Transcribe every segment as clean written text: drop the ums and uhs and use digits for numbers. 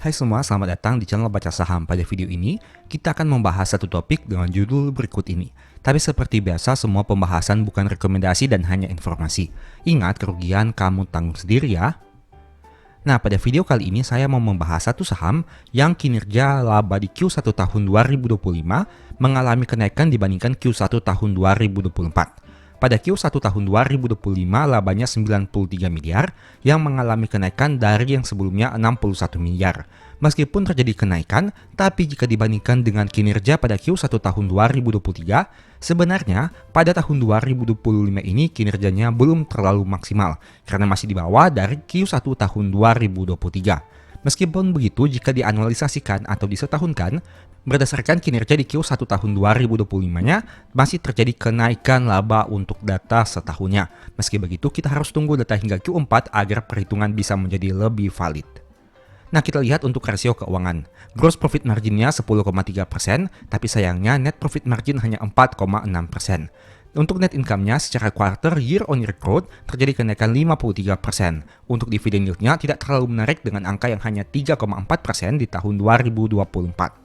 Hai semua, selamat datang di channel Baca Saham. Pada video ini, kita akan membahas satu topik dengan judul berikut ini. Tapi seperti biasa, semua pembahasan bukan rekomendasi dan hanya informasi. Ingat, kerugian kamu tanggung sendiri ya. Nah, pada video kali ini saya mau membahas satu saham yang kinerja laba di Q1 tahun 2025 mengalami kenaikan dibandingkan Q1 tahun 2024. Pada Q1 tahun 2025 labanya 93 miliar yang mengalami kenaikan dari yang sebelumnya 61 miliar. Meskipun terjadi kenaikan, tapi jika dibandingkan dengan kinerja pada Q1 tahun 2023, sebenarnya pada tahun 2025 ini kinerjanya belum terlalu maksimal karena masih di bawah dari Q1 tahun 2023. Meskipun begitu, jika dianalisasikan atau disetahunkan, berdasarkan kinerja di Q1 tahun 2025-nya, masih terjadi kenaikan laba untuk data setahunnya. Meski begitu, kita harus tunggu data hingga Q4 agar perhitungan bisa menjadi lebih valid. Nah, kita lihat untuk rasio keuangan. Gross profit marginnya 10,3%, tapi sayangnya net profit margin hanya 4,6%. Untuk net income-nya secara quarter year on year growth terjadi kenaikan 53%. Untuk dividen yield-nya tidak terlalu menarik dengan angka yang hanya 3,4% di tahun 2024.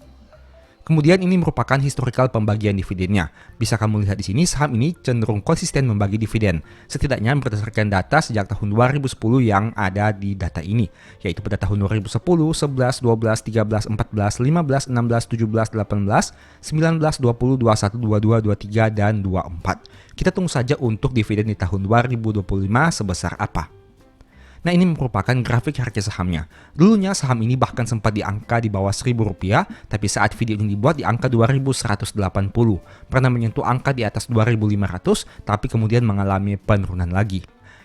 Kemudian ini merupakan historical pembagian dividennya. Bisa kamu lihat di sini saham ini cenderung konsisten membagi dividen, setidaknya berdasarkan data sejak tahun 2010 yang ada di data ini, yaitu pada tahun 2010, 11, 12, 13, 14, 15, 16, 17, 18, 19, 20, 21, 22, 23, dan 24. Kita tunggu saja untuk dividen di tahun 2025 sebesar apa. Nah, ini merupakan grafik harga sahamnya. Dulunya saham ini bahkan sempat di angka di bawah Rp1.000, tapi saat video ini dibuat di angka 2.180. Pernah menyentuh angka di atas 2.500, tapi kemudian mengalami penurunan lagi.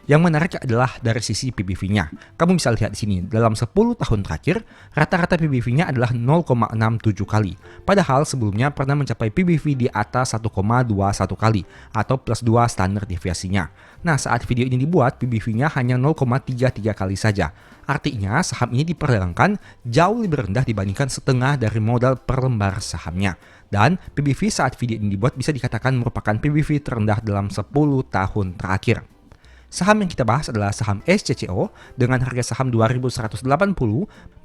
Yang menarik adalah dari sisi PBV-nya. Kamu bisa lihat di sini, dalam 10 tahun terakhir, rata-rata PBV-nya adalah 0,67 kali. Padahal sebelumnya pernah mencapai PBV di atas 1,21 kali, atau plus 2 standar deviasinya. Nah, saat video ini dibuat, PBV-nya hanya 0,33 kali saja. Artinya, saham ini diperdagangkan jauh lebih rendah dibandingkan setengah dari modal per lembar sahamnya. Dan PBV saat video ini dibuat bisa dikatakan merupakan PBV terendah dalam 10 tahun terakhir. Saham yang kita bahas adalah saham SCCO dengan harga saham 2.180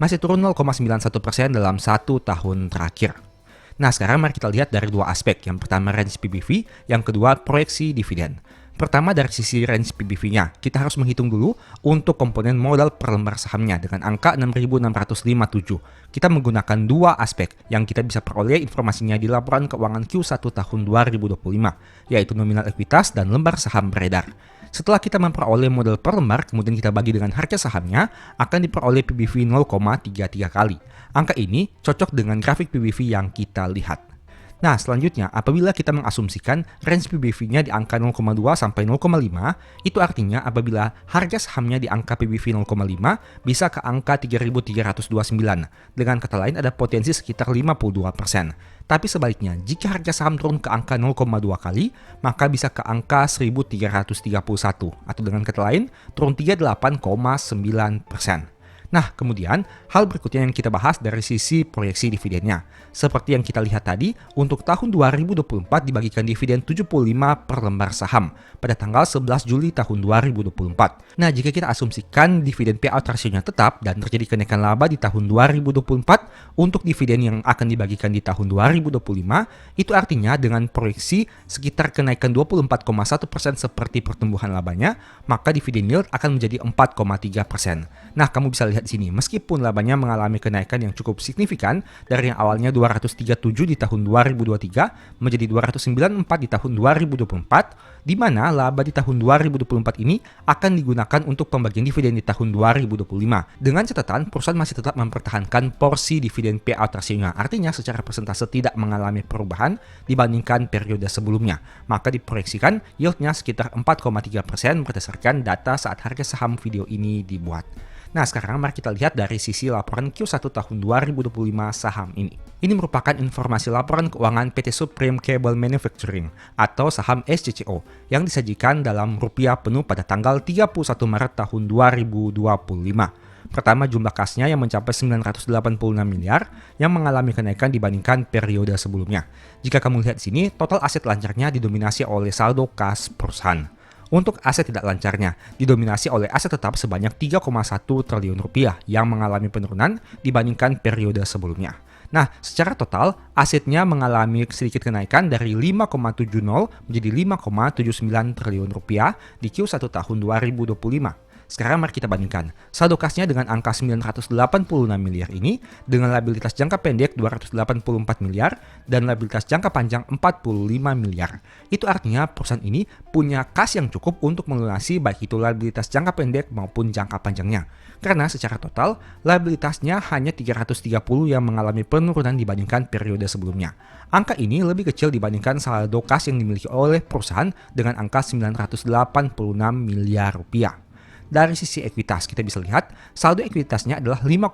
masih turun 0,91% dalam 1 tahun terakhir. Nah, sekarang mari kita lihat dari dua aspek. Yang pertama range PBV, yang kedua proyeksi dividen. Pertama dari sisi range PBV-nya, kita harus menghitung dulu untuk komponen modal per lembar sahamnya dengan angka 6.657. Kita menggunakan dua aspek yang kita bisa peroleh informasinya di laporan keuangan Q1 tahun 2025, yaitu nominal ekuitas dan lembar saham beredar. Setelah kita memperoleh modal per lembar, kemudian kita bagi dengan harga sahamnya, akan diperoleh PBV 0,33 kali. Angka ini cocok dengan grafik PBV yang kita lihat. Nah, selanjutnya, apabila kita mengasumsikan range PBV-nya di angka 0,2 sampai 0,5, itu artinya apabila harga sahamnya di angka PBV 0,5 bisa ke angka 3.329. Dengan kata lain, ada potensi sekitar 52%. Tapi sebaliknya, jika harga saham turun ke angka 0,2 kali, maka bisa ke angka 1.331. Atau dengan kata lain, turun 38,9%. Nah, kemudian hal berikutnya yang kita bahas dari sisi proyeksi dividennya. Seperti yang kita lihat tadi, untuk tahun 2024 dibagikan dividen 75 per lembar saham pada tanggal 11 Juli tahun 2024. Nah, jika kita asumsikan dividen payout ratio-nya tetap dan terjadi kenaikan laba di tahun 2024 untuk dividen yang akan dibagikan di tahun 2025, itu artinya dengan proyeksi sekitar kenaikan 24,1% seperti pertumbuhan labanya, maka dividen yield akan menjadi 4,3%. Nah, kamu bisa lihat di sini, meskipun labanya mengalami kenaikan yang cukup signifikan dari yang awalnya 237 di tahun 2023 menjadi 294 di tahun 2024, di mana laba di tahun 2024 ini akan digunakan untuk pembagian dividen di tahun 2025. Dengan catatan, perusahaan masih tetap mempertahankan porsi dividen payout ratio-nya, artinya secara persentase tidak mengalami perubahan dibandingkan periode sebelumnya. Maka diproyeksikan yield-nya sekitar 4,3% berdasarkan data saat harga saham video ini dibuat. Nah, sekarang mari kita lihat dari sisi laporan Q1 tahun 2025 saham ini. Ini merupakan informasi laporan keuangan PT Supreme Cable Manufacturing atau saham SCCO yang disajikan dalam rupiah penuh pada tanggal 31 Maret tahun 2025. Pertama, jumlah kasnya yang mencapai 986 miliar yang mengalami kenaikan dibandingkan periode sebelumnya. Jika kamu lihat di sini, total aset lancarnya didominasi oleh saldo kas perusahaan. Untuk aset tidak lancarnya, didominasi oleh aset tetap sebanyak 3,1 triliun rupiah yang mengalami penurunan dibandingkan periode sebelumnya. Nah, secara total, asetnya mengalami sedikit kenaikan dari 5,70 menjadi 5,79 triliun rupiah di Q1 tahun 2025. Sekarang mari kita bandingkan saldo kasnya dengan angka 986 miliar ini dengan labilitas jangka pendek 284 miliar dan labilitas jangka panjang 45 miliar. Itu artinya perusahaan ini punya kas yang cukup untuk melunasi baik itu labilitas jangka pendek maupun jangka panjangnya. Karena secara total, labilitasnya hanya 330 yang mengalami penurunan dibandingkan periode sebelumnya. Angka ini lebih kecil dibandingkan saldo kas yang dimiliki oleh perusahaan dengan angka 986 miliar rupiah. Dari sisi ekuitas, kita bisa lihat saldo ekuitasnya adalah 5,4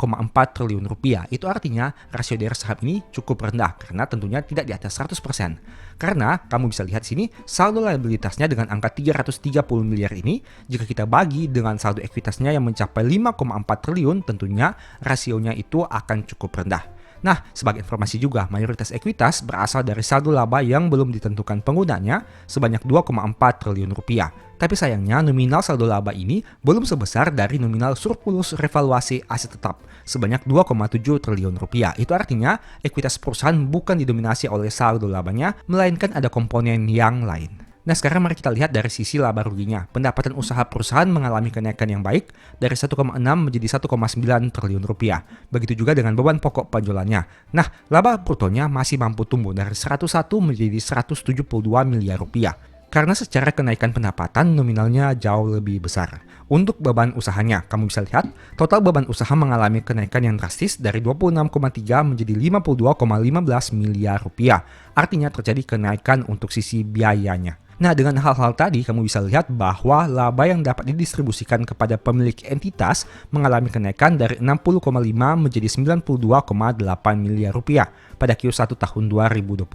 triliun rupiah. Itu artinya rasio dari saham ini cukup rendah karena tentunya tidak di atas 100%. Karena kamu bisa lihat sini saldo liabilitasnya dengan angka 330 miliar ini, jika kita bagi dengan saldo ekuitasnya yang mencapai 5,4 triliun, tentunya rasionya itu akan cukup rendah. Nah, sebagai informasi juga, mayoritas ekuitas berasal dari saldo laba yang belum ditentukan penggunanya sebanyak 2,4 triliun rupiah. Tapi sayangnya nominal saldo laba ini belum sebesar dari nominal surplus revaluasi aset tetap sebanyak 2,7 triliun rupiah. Itu artinya ekuitas perusahaan bukan didominasi oleh saldo labanya, melainkan ada komponen yang lain. Nah, sekarang mari kita lihat dari sisi laba ruginya. Pendapatan usaha perusahaan mengalami kenaikan yang baik dari 1,6 menjadi 1,9 triliun rupiah. Begitu juga dengan beban pokok penjualannya. Nah, laba brutonya masih mampu tumbuh dari 101 menjadi 172 miliar rupiah. Karena secara kenaikan pendapatan nominalnya jauh lebih besar. Untuk beban usahanya, kamu bisa lihat total beban usaha mengalami kenaikan yang drastis dari 26,3 menjadi 52,15 miliar rupiah. Artinya terjadi kenaikan untuk sisi biayanya. Nah, dengan hal-hal tadi kamu bisa lihat bahwa laba yang dapat didistribusikan kepada pemilik entitas mengalami kenaikan dari 60,5 menjadi 92,8 miliar rupiah pada Q1 tahun 2025.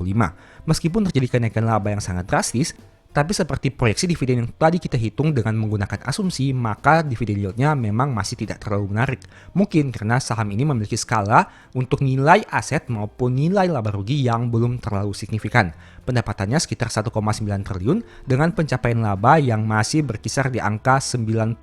Meskipun terjadi kenaikan laba yang sangat drastis, tapi seperti proyeksi dividen yang tadi kita hitung dengan menggunakan asumsi, maka dividen yieldnya memang masih tidak terlalu menarik. Mungkin karena saham ini memiliki skala untuk nilai aset maupun nilai laba rugi yang belum terlalu signifikan. Pendapatannya sekitar 1,9 triliun dengan pencapaian laba yang masih berkisar di angka 92,8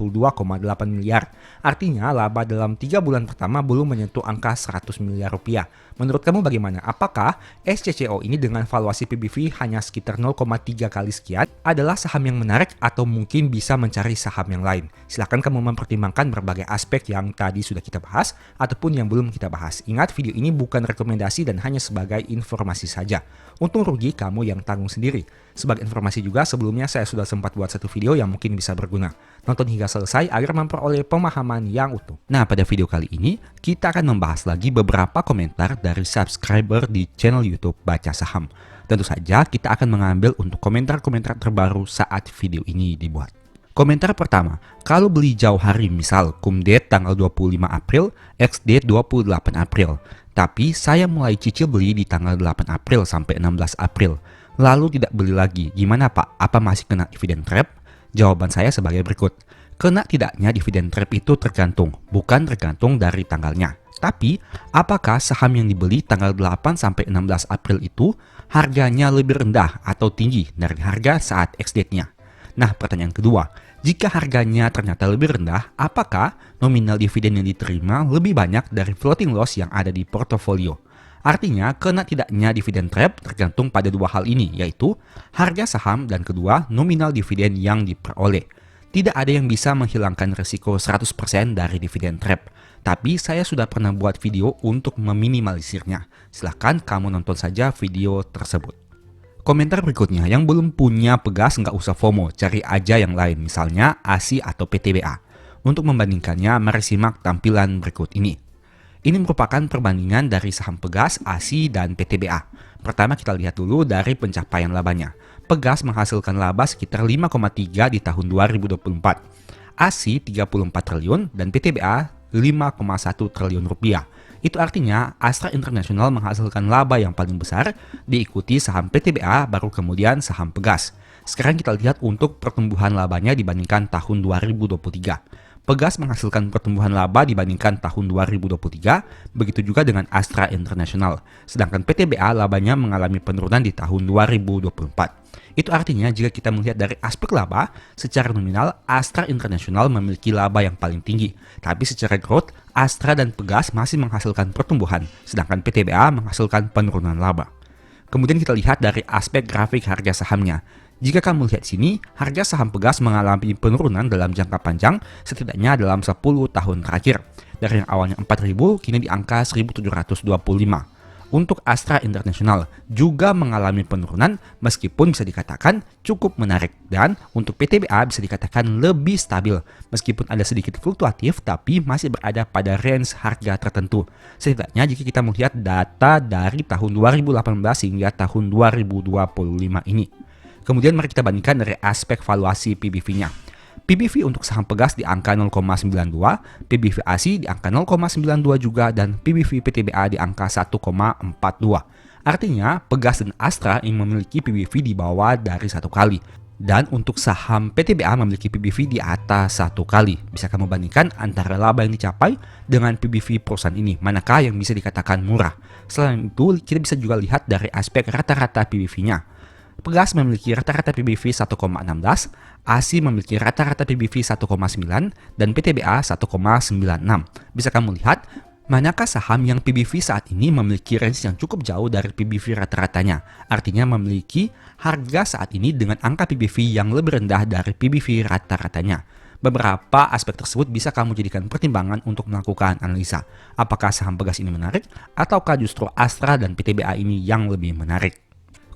miliar. Artinya laba dalam 3 bulan pertama belum menyentuh angka 100 miliar rupiah. Menurut kamu bagaimana? Apakah SCCO ini dengan valuasi PBV hanya sekitar 0,3 kali sekian adalah saham yang menarik atau mungkin bisa mencari saham yang lain? Silahkan kamu mempertimbangkan berbagai aspek yang tadi sudah kita bahas ataupun yang belum kita bahas. Ingat, video ini bukan rekomendasi dan hanya sebagai informasi saja. Untung rugi kamu yang tanggung sendiri. Sebagai informasi juga, sebelumnya saya sudah sempat buat satu video yang mungkin bisa berguna. Nonton hingga selesai agar memperoleh pemahaman yang utuh. Nah, pada video kali ini, kita akan membahas lagi beberapa komentar dari subscriber di channel YouTube Baca Saham. Tentu saja, kita akan mengambil untuk komentar-komentar terbaru saat video ini dibuat. Komentar pertama, kalau beli jauh hari misal cum-date tanggal 25 April, ex-date 28 April. Tapi saya mulai cicil beli di tanggal 8 April sampai 16 April. Lalu tidak beli lagi. Gimana Pak? Apa masih kena dividen trap? Jawaban saya sebagai berikut. Kena tidaknya dividen trap itu tergantung, bukan tergantung dari tanggalnya. Tapi, apakah saham yang dibeli tanggal 8 sampai 16 April itu harganya lebih rendah atau tinggi dari harga saat ex-date-nya? Nah, pertanyaan kedua, jika harganya ternyata lebih rendah, apakah nominal dividen yang diterima lebih banyak dari floating loss yang ada di portofolio? Artinya, kena tidaknya dividen trap tergantung pada dua hal ini, yaitu harga saham dan kedua, nominal dividen yang diperoleh. Tidak ada yang bisa menghilangkan risiko 100% dari dividen trap, tapi saya sudah pernah buat video untuk meminimalisirnya. Silahkan kamu nonton saja video tersebut. Komentar berikutnya, yang belum punya Pegas nggak usah FOMO, cari aja yang lain, misalnya ASI atau PTBA. Untuk membandingkannya, mari simak tampilan berikut ini. Ini merupakan perbandingan dari saham Pegas, ASI, dan PTBA. Pertama kita lihat dulu dari pencapaian labanya. Pegas menghasilkan laba sekitar 5,3 di tahun 2024. ASI 34 triliun dan PTBA 5,1 triliun rupiah. Itu artinya Astra International menghasilkan laba yang paling besar, diikuti saham PTBA, baru kemudian saham Pegas. Sekarang kita lihat untuk pertumbuhan labanya dibandingkan tahun 2023. Pegas menghasilkan pertumbuhan laba dibandingkan tahun 2023, begitu juga dengan Astra International. Sedangkan PTBA labanya mengalami penurunan di tahun 2024. Itu artinya jika kita melihat dari aspek laba, secara nominal Astra International memiliki laba yang paling tinggi. Tapi secara growth, Astra dan Pegas masih menghasilkan pertumbuhan, sedangkan PTBA menghasilkan penurunan laba. Kemudian kita lihat dari aspek grafik harga sahamnya. Jika kamu lihat sini, harga saham Pegas mengalami penurunan dalam jangka panjang setidaknya dalam 10 tahun terakhir. Dari yang awalnya 4.000 kini di angka 1.725. Untuk Astra International juga mengalami penurunan meskipun bisa dikatakan cukup menarik. Dan untuk PTBA bisa dikatakan lebih stabil. Meskipun ada sedikit fluktuatif tapi masih berada pada range harga tertentu. Setidaknya jika kita melihat data dari tahun 2018 hingga tahun 2025 ini. Kemudian mari kita bandingkan dari aspek valuasi PBV-nya. PBV untuk saham Pegas di angka 0,92, PBV ASI di angka 0,92 juga, dan PBV PTBA di angka 1,42. Artinya, Pegas dan Astra yang memiliki PBV di bawah dari 1 kali. Dan untuk saham PTBA memiliki PBV di atas 1 kali. Bisa kamu bandingkan antara laba yang dicapai dengan PBV perusahaan ini. Manakah yang bisa dikatakan murah? Selain itu, kita bisa juga lihat dari aspek rata-rata PBV-nya. Pegas memiliki rata-rata PBV 1,16, ASI memiliki rata-rata PBV 1,9, dan PTBA 1,96. Bisa kamu lihat, manakah saham yang PBV saat ini memiliki range yang cukup jauh dari PBV rata-ratanya. Artinya memiliki harga saat ini dengan angka PBV yang lebih rendah dari PBV rata-ratanya. Beberapa aspek tersebut bisa kamu jadikan pertimbangan untuk melakukan analisa. Apakah saham Pegas ini menarik, ataukah justru Astra dan PTBA ini yang lebih menarik?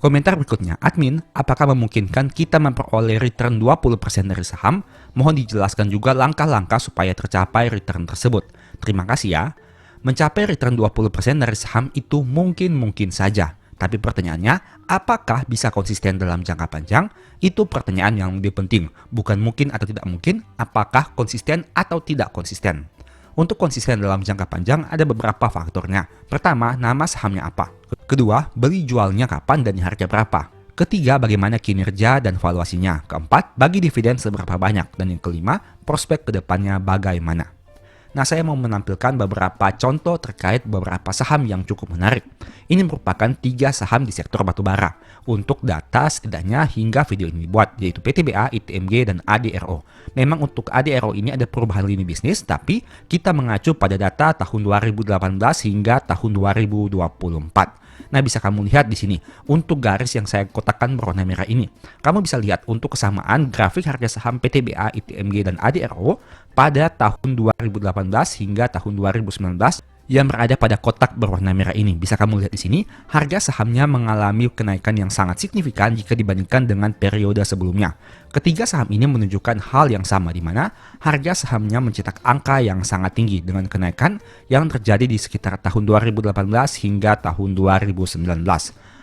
Komentar berikutnya, admin, apakah memungkinkan kita memperoleh return 20% dari saham? Mohon dijelaskan juga langkah-langkah supaya tercapai return tersebut. Terima kasih ya. Mencapai return 20% dari saham itu mungkin saja. Tapi pertanyaannya, apakah bisa konsisten dalam jangka panjang? Itu pertanyaan yang lebih penting. Bukan mungkin atau tidak mungkin, apakah konsisten atau tidak konsisten. Untuk konsisten dalam jangka panjang ada beberapa faktornya. Pertama, nama sahamnya apa? Kedua, beli jualnya kapan dan di harga berapa? Ketiga, bagaimana kinerja dan valuasinya? Keempat, bagi dividen seberapa banyak? Dan yang kelima, prospek kedepannya bagaimana? Nah, saya mau menampilkan beberapa contoh terkait beberapa saham yang cukup menarik. Ini merupakan 3 saham di sektor batubara. Untuk data setidaknya hingga video ini dibuat, yaitu PTBA, ITMG, dan ADRO. Memang untuk ADRO ini ada perubahan lini bisnis, tapi kita mengacu pada data tahun 2018 hingga tahun 2024. Nah, bisa kamu lihat di sini untuk garis yang saya kotakkan berwarna merah ini. Kamu bisa lihat untuk kesamaan grafik harga saham PTBA, ITMG, dan ADRO pada tahun 2018 hingga tahun 2019 yang berada pada kotak berwarna merah ini. Bisa kamu lihat di sini, harga sahamnya mengalami kenaikan yang sangat signifikan jika dibandingkan dengan periode sebelumnya. Ketiga saham ini menunjukkan hal yang sama, di mana harga sahamnya mencetak angka yang sangat tinggi dengan kenaikan yang terjadi di sekitar tahun 2018 hingga tahun 2019.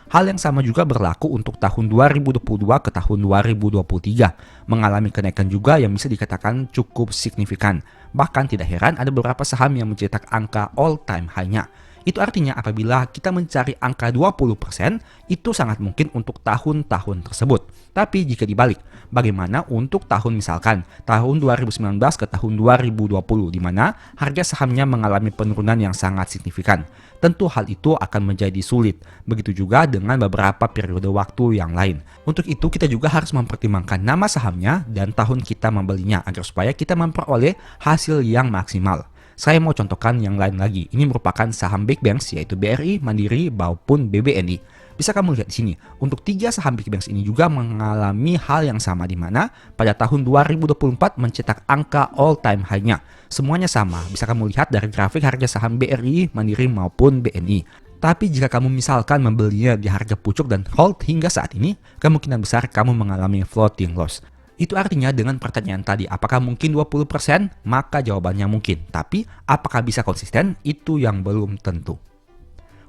Hal yang sama juga berlaku untuk tahun 2022 ke tahun 2023, mengalami kenaikan juga yang bisa dikatakan cukup signifikan. Bahkan tidak heran ada beberapa saham yang mencetak angka all-time high-nya. Itu artinya apabila kita mencari angka 20%, itu sangat mungkin untuk tahun-tahun tersebut. Tapi jika dibalik, bagaimana untuk tahun misalkan tahun 2019 ke tahun 2020, di mana harga sahamnya mengalami penurunan yang sangat signifikan? Tentu hal itu akan menjadi sulit. Begitu juga dengan beberapa periode waktu yang lain. Untuk itu kita juga harus mempertimbangkan nama sahamnya dan tahun kita membelinya agar supaya kita memperoleh hasil yang maksimal. Saya mau contohkan yang lain lagi. Ini merupakan saham big banks yaitu BRI, Mandiri, maupun BBNI. Bisa kamu lihat di sini, untuk 3 saham big banks ini juga mengalami hal yang sama, di mana pada tahun 2024 mencetak angka all-time high-nya. Semuanya sama, bisa kamu lihat dari grafik harga saham BRI, Mandiri, maupun BNI. Tapi jika kamu misalkan membelinya di harga pucuk dan hold hingga saat ini, kemungkinan besar kamu mengalami floating loss. Itu artinya dengan pertanyaan tadi, apakah mungkin 20%? Maka jawabannya mungkin. Tapi apakah bisa konsisten? Itu yang belum tentu.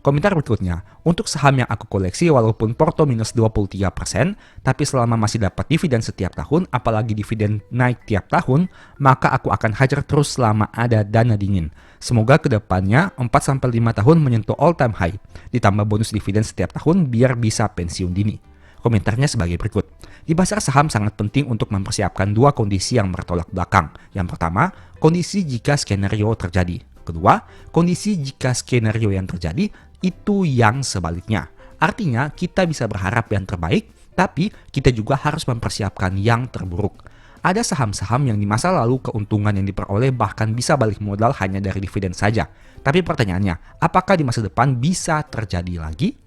Komentar berikutnya, untuk saham yang aku koleksi walaupun porto minus 23%, tapi selama masih dapat dividen setiap tahun, apalagi dividen naik tiap tahun, maka aku akan hajar terus selama ada dana dingin. Semoga kedepannya 4-5 tahun menyentuh all time high, ditambah bonus dividen setiap tahun biar bisa pensiun dini. Komentarnya sebagai berikut. Di pasar saham sangat penting untuk mempersiapkan dua kondisi yang bertolak belakang. Yang pertama, kondisi jika skenario terjadi. Kedua, kondisi jika skenario yang terjadi itu yang sebaliknya. Artinya, kita bisa berharap yang terbaik, tapi kita juga harus mempersiapkan yang terburuk. Ada saham-saham yang di masa lalu keuntungan yang diperoleh bahkan bisa balik modal hanya dari dividen saja. Tapi pertanyaannya, apakah di masa depan bisa terjadi lagi?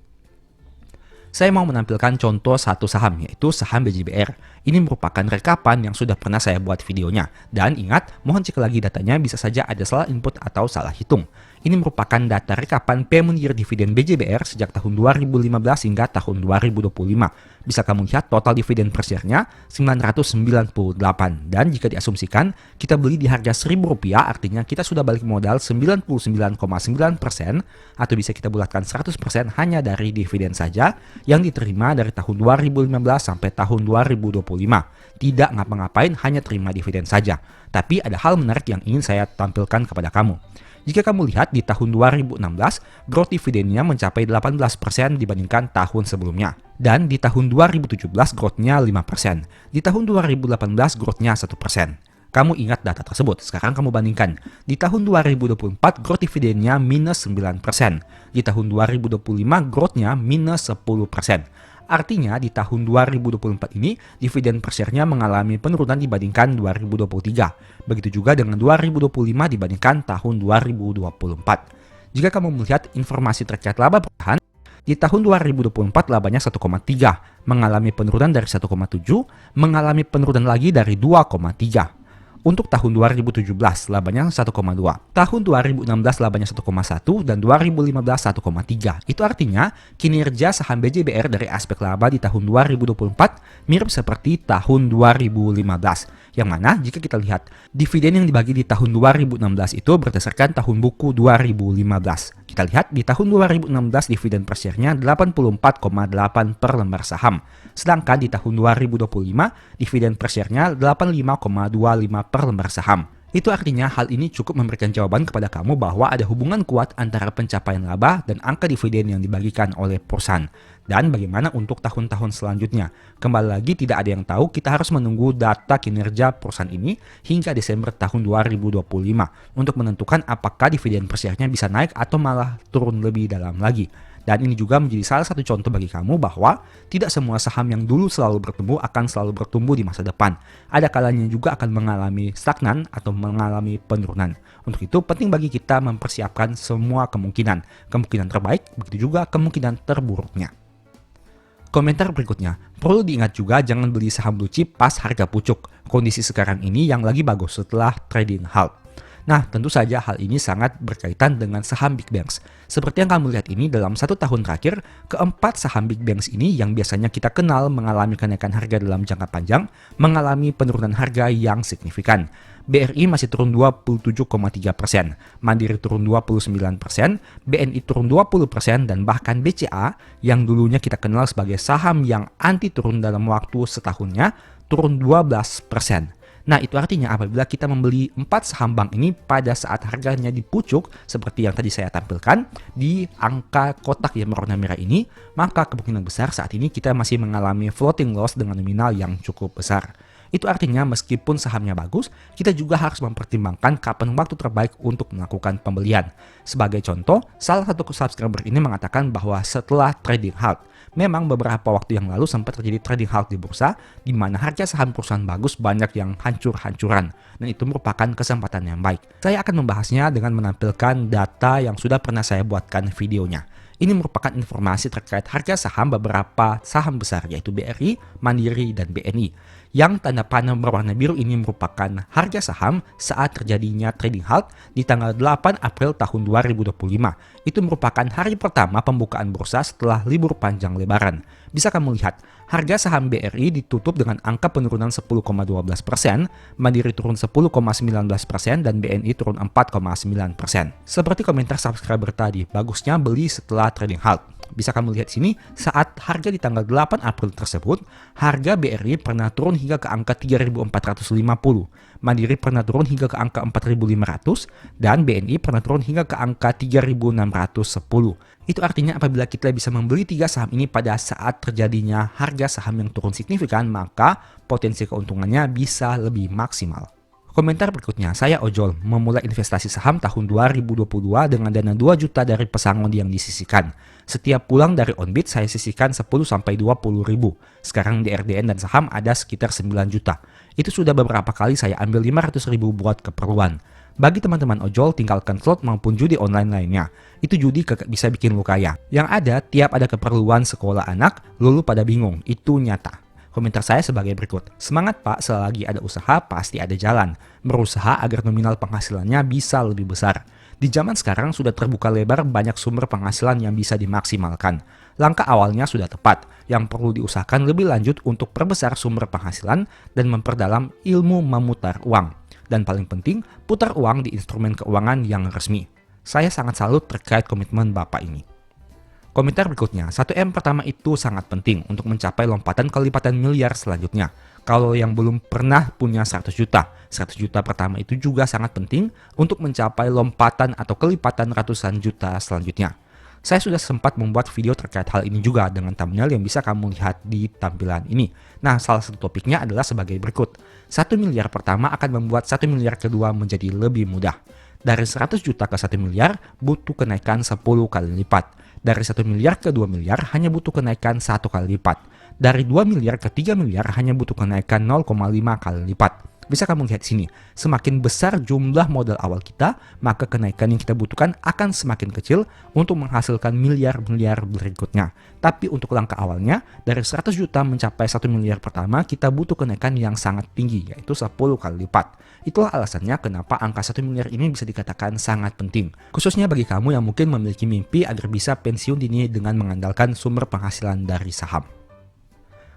Saya mau menampilkan contoh satu saham, yaitu saham BJBR. Ini merupakan rekapan yang sudah pernah saya buat videonya. Dan ingat, mohon cek lagi datanya, bisa saja ada salah input atau salah hitung. Ini merupakan data rekapan payment year dividen BJBR sejak tahun 2015 hingga tahun 2025. Bisa kamu lihat total dividen per share-nya 998. Dan jika diasumsikan kita beli di harga Rp1.000, artinya kita sudah balik modal 99,9% atau bisa kita bulatkan 100% hanya dari dividen saja yang diterima dari tahun 2015 sampai tahun 2025. Tidak ngapa-ngapain, hanya terima dividen saja. Tapi ada hal menarik yang ingin saya tampilkan kepada kamu. Jika kamu lihat di tahun 2016, growth dividennya mencapai 18% dibandingkan tahun sebelumnya. Dan di tahun 2017 growth-nya 5%. Di tahun 2018 growth-nya 1%. Kamu ingat data tersebut, sekarang kamu bandingkan. Di tahun 2024 growth dividennya minus 9%. Di tahun 2025 growth-nya minus 10%. Artinya di tahun 2024 ini dividen per share-nya mengalami penurunan dibandingkan 2023. Begitu juga dengan 2025 dibandingkan tahun 2024. Jika kamu melihat informasi terkait laba bertahan, di tahun 2024 labanya 1,3, mengalami penurunan dari 1,7, mengalami penurunan lagi dari 2,3. Untuk tahun 2017 labanya 1,2, tahun 2016 labanya 1,1, dan 2015 1,3. Itu artinya kinerja saham BJBR dari aspek laba di tahun 2024 mirip seperti tahun 2015. Yang mana jika kita lihat dividen yang dibagi di tahun 2016 itu berdasarkan tahun buku 2015. Kita lihat di tahun 2016 dividen per share-nya 84,8 per lembar saham. Sedangkan di tahun 2025 dividen per share-nya 85,25 per lembar saham. Itu artinya hal ini cukup memberikan jawaban kepada kamu bahwa ada hubungan kuat antara pencapaian laba dan angka dividen yang dibagikan oleh perusahaan. Dan bagaimana untuk tahun-tahun selanjutnya? Kembali lagi tidak ada yang tahu, kita harus menunggu data kinerja perusahaan ini hingga Desember tahun 2025 untuk menentukan apakah dividen per share-nya bisa naik atau malah turun lebih dalam lagi. Dan ini juga menjadi salah satu contoh bagi kamu bahwa tidak semua saham yang dulu selalu bertumbuh akan selalu bertumbuh di masa depan. Ada kalanya juga akan mengalami stagnan atau mengalami penurunan. Untuk itu penting bagi kita mempersiapkan semua kemungkinan. Kemungkinan terbaik, begitu juga kemungkinan terburuknya. Komentar berikutnya, perlu diingat juga jangan beli saham blue chip pas harga pucuk. Kondisi sekarang ini yang lagi bagus setelah trading halt. Nah, tentu saja hal ini sangat berkaitan dengan saham big banks. Seperti yang kamu lihat ini dalam 1 tahun terakhir, keempat saham big banks ini yang biasanya kita kenal mengalami kenaikan harga dalam jangka panjang, mengalami penurunan harga yang signifikan. BRI masih turun 27,3%, Mandiri turun 29%, BNI turun 20%, dan bahkan BCA yang dulunya kita kenal sebagai saham yang anti turun dalam waktu setahunnya, turun 12%. Nah, itu artinya apabila kita membeli 4 saham bank ini pada saat harganya dipucuk seperti yang tadi saya tampilkan di angka kotak yang berwarna merah ini, maka kemungkinan besar saat ini kita masih mengalami floating loss dengan nominal yang cukup besar. Itu artinya meskipun sahamnya bagus, kita juga harus mempertimbangkan kapan waktu terbaik untuk melakukan pembelian. Sebagai contoh, salah satu subscriber ini mengatakan bahwa setelah trading halt, memang beberapa waktu yang lalu sempat terjadi trading halt di bursa, di mana harga saham perusahaan bagus banyak yang hancur-hancuran, dan itu merupakan kesempatan yang baik. Saya akan membahasnya dengan menampilkan data yang sudah pernah saya buatkan videonya. Ini merupakan informasi terkait harga saham beberapa saham besar yaitu BRI, Mandiri, dan BNI. Yang tanda panah berwarna biru ini merupakan harga saham saat terjadinya trading halt di tanggal 8 April tahun 2025. Itu merupakan hari pertama pembukaan bursa setelah libur panjang lebaran. Bisa kamu lihat, harga saham BRI ditutup dengan angka penurunan 10,12%, Mandiri turun 10,19%, dan BNI turun 4,9%. Seperti komentar subscriber tadi, bagusnya beli setelah trading halt. Bisa kamu lihat sini, saat harga di tanggal 8 April tersebut, harga BRI pernah turun hingga ke angka 3.450, Mandiri pernah turun hingga ke angka 4.500, dan BNI pernah turun hingga ke angka 3.610. Itu artinya apabila kita bisa membeli 3 saham ini pada saat terjadinya harga saham yang turun signifikan, maka potensi keuntungannya bisa lebih maksimal. Komentar berikutnya, saya ojol memulai investasi saham tahun 2022 dengan dana 2 juta dari pesangon yang disisihkan. Setiap pulang dari Onbit saya sisihkan 10-20 ribu. Sekarang di RDN dan saham ada sekitar 9 juta. Itu sudah beberapa kali saya ambil 500 ribu buat keperluan. Bagi teman-teman ojol, tinggalkan slot maupun judi online lainnya. Itu judi kagak bisa bikin lu kaya. Yang ada, tiap ada keperluan sekolah anak, lu pada bingung. Itu nyata. Komentar saya sebagai berikut. Semangat Pak, selagi ada usaha pasti ada jalan. Berusaha agar nominal penghasilannya bisa lebih besar. Di zaman sekarang sudah terbuka lebar banyak sumber penghasilan yang bisa dimaksimalkan. Langkah awalnya sudah tepat. Yang perlu diusahakan lebih lanjut untuk perbesar sumber penghasilan dan memperdalam ilmu memutar uang. Dan paling penting, putar uang di instrumen keuangan yang resmi. Saya sangat salut terkait komitmen Bapak ini. Komentar berikutnya, 1M pertama itu sangat penting untuk mencapai lompatan kelipatan miliar selanjutnya. Kalau yang belum pernah punya 100 juta pertama itu juga sangat penting untuk mencapai lompatan atau kelipatan ratusan juta selanjutnya. Saya sudah sempat membuat video terkait hal ini juga dengan thumbnail yang bisa kamu lihat di tampilan ini. Nah, salah satu topiknya adalah sebagai berikut. 1 miliar pertama akan membuat 1 miliar kedua menjadi lebih mudah. Dari 100 juta ke 1 miliar butuh kenaikan 10 kali lipat. Dari 1 miliar ke 2 miliar hanya butuh kenaikan 1 kali lipat. Dari 2 miliar ke 3 miliar hanya butuh kenaikan 0,5 kali lipat. Bisa kamu lihat sini, semakin besar jumlah modal awal kita, maka kenaikan yang kita butuhkan akan semakin kecil untuk menghasilkan miliar-miliar berikutnya. Tapi untuk langkah awalnya, dari 100 juta mencapai 1 miliar pertama, kita butuh kenaikan yang sangat tinggi, yaitu 10 kali lipat. Itulah alasannya kenapa angka 1 miliar ini bisa dikatakan sangat penting. Khususnya bagi kamu yang mungkin memiliki mimpi agar bisa pensiun dini dengan mengandalkan sumber penghasilan dari saham.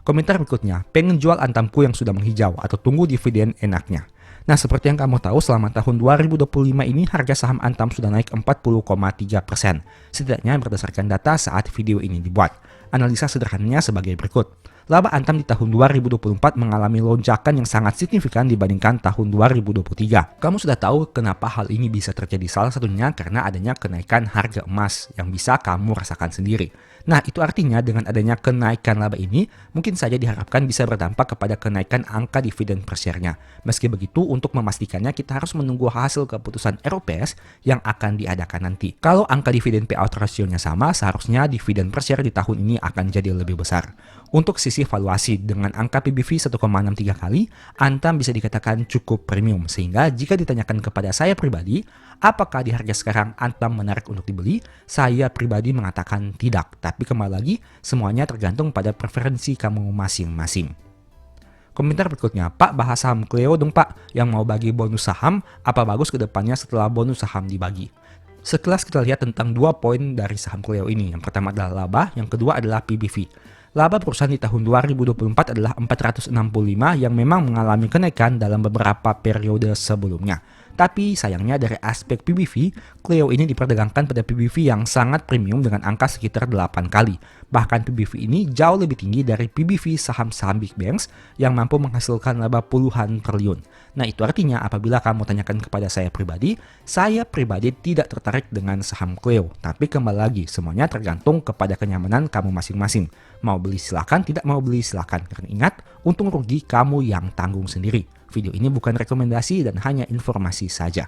Komentar berikutnya, pengen jual Antamku yang sudah menghijau atau tunggu dividen enaknya. Nah, seperti yang kamu tahu, selama tahun 2025 ini harga saham Antam sudah naik 40,3%. Setidaknya berdasarkan data saat video ini dibuat. Analisa sederhananya sebagai berikut. Laba Antam di tahun 2024 mengalami lonjakan yang sangat signifikan dibandingkan tahun 2023. Kamu sudah tahu kenapa hal ini bisa terjadi, salah satunya karena adanya kenaikan harga emas yang bisa kamu rasakan sendiri. Nah, itu artinya dengan adanya kenaikan laba ini, mungkin saja diharapkan bisa berdampak kepada kenaikan angka dividen per share-nya. Meski begitu, untuk memastikannya kita harus menunggu hasil keputusan ROPS yang akan diadakan nanti. Kalau angka dividen payout ratio-nya sama, seharusnya dividen per share di tahun ini akan jadi lebih besar. Untuk sisi valuasi, dengan angka PBV 1,63 kali, Antam bisa dikatakan cukup premium. Sehingga jika ditanyakan kepada saya pribadi, apakah di harga sekarang Antam menarik untuk dibeli? Saya pribadi mengatakan tidak. Tapi kembali lagi, semuanya tergantung pada preferensi kamu masing-masing. Komentar berikutnya, Pak bahas saham Cleo dong Pak, yang mau bagi bonus saham, apa bagus ke depannya setelah bonus saham dibagi? Sekilas kita lihat tentang 2 poin dari saham Cleo ini. Yang pertama adalah laba, yang kedua adalah PBV. Laba perusahaan di tahun 2024 adalah 465 yang memang mengalami kenaikan dalam beberapa periode sebelumnya. Tapi sayangnya dari aspek PBV, Cleo ini diperdagangkan pada PBV yang sangat premium dengan angka sekitar 8 kali. Bahkan PBV ini jauh lebih tinggi dari PBV saham-saham big banks yang mampu menghasilkan laba puluhan triliun. Nah, itu artinya apabila kamu tanyakan kepada saya pribadi tidak tertarik dengan saham Cleo. Tapi kembali lagi, semuanya tergantung kepada kenyamanan kamu masing-masing. Mau beli silakan, tidak mau beli silakan. Karena ingat, untung rugi kamu yang tanggung sendiri. Video ini bukan rekomendasi dan hanya informasi saja.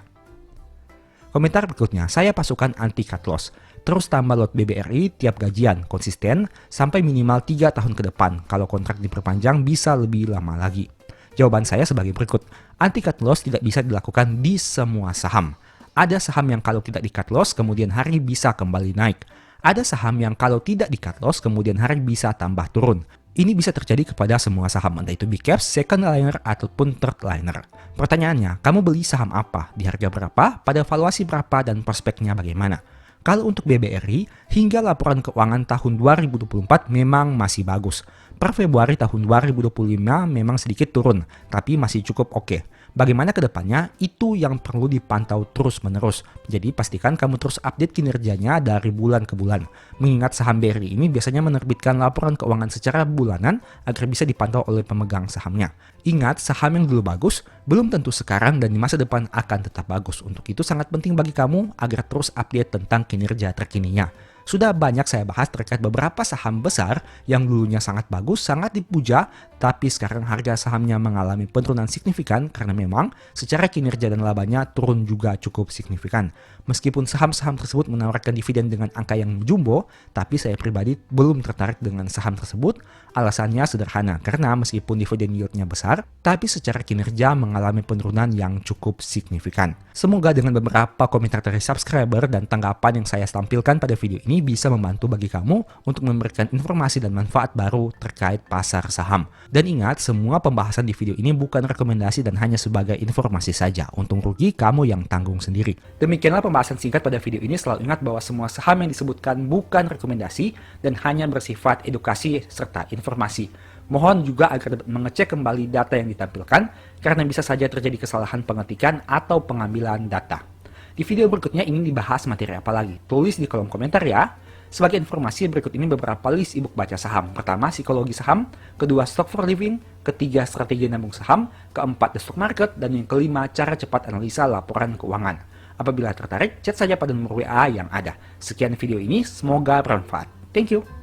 Komentar berikutnya, saya pasukan anti cut loss. Terus tambah lot BBRI tiap gajian, konsisten, sampai minimal 3 tahun ke depan. Kalau kontrak diperpanjang bisa lebih lama lagi. Jawaban saya sebagai berikut, anti cut loss tidak bisa dilakukan di semua saham. Ada saham yang kalau tidak di cut loss kemudian hari bisa kembali naik. Ada saham yang kalau tidak di cut loss kemudian hari bisa tambah turun. Ini bisa terjadi kepada semua saham, entah itu big caps, second liner, ataupun third liner. Pertanyaannya, kamu beli saham apa? Di harga berapa? Pada valuasi berapa? Dan prospeknya bagaimana? Kalau untuk BBRI, hingga laporan keuangan tahun 2024 memang masih bagus. Per Februari tahun 2025 memang sedikit turun, tapi masih cukup oke. Bagaimana ke depannya, itu yang perlu dipantau terus-menerus. Jadi pastikan kamu terus update kinerjanya dari bulan ke bulan. Mengingat saham BRI ini biasanya menerbitkan laporan keuangan secara bulanan agar bisa dipantau oleh pemegang sahamnya. Ingat, saham yang dulu bagus, belum tentu sekarang dan di masa depan akan tetap bagus. Untuk itu sangat penting bagi kamu agar terus update tentang kinerja terkininya. Sudah banyak saya bahas terkait beberapa saham besar yang dulunya sangat bagus, sangat dipuja, tapi sekarang harga sahamnya mengalami penurunan signifikan karena memang secara kinerja dan labanya turun juga cukup signifikan. Meskipun saham-saham tersebut menawarkan dividen dengan angka yang jumbo, tapi saya pribadi belum tertarik dengan saham tersebut. Alasannya sederhana, karena meskipun dividen yieldnya besar, tapi secara kinerja mengalami penurunan yang cukup signifikan. Semoga dengan beberapa komentar dari subscriber dan tanggapan yang saya tampilkan pada video ini bisa membantu bagi kamu untuk memberikan informasi dan manfaat baru terkait pasar saham. Dan ingat, semua pembahasan di video ini bukan rekomendasi dan hanya sebagai informasi saja. Untung rugi kamu yang tanggung sendiri. Demikianlah pembahasan singkat pada video ini. Selalu ingat bahwa semua saham yang disebutkan bukan rekomendasi dan hanya bersifat edukasi serta informasi. Mohon juga agar dapat mengecek kembali data yang ditampilkan karena bisa saja terjadi kesalahan pengetikan atau pengambilan data. Di video berikutnya ingin dibahas materi apa lagi? Tulis di kolom komentar ya. Sebagai informasi, berikut ini beberapa list ebook baca saham. Pertama, psikologi saham. Kedua, stock for living. Ketiga, strategi nabung saham. Keempat, the stock market. Dan yang kelima, cara cepat analisa laporan keuangan. Apabila tertarik, chat saja pada nomor WA yang ada. Sekian video ini, semoga bermanfaat. Thank you.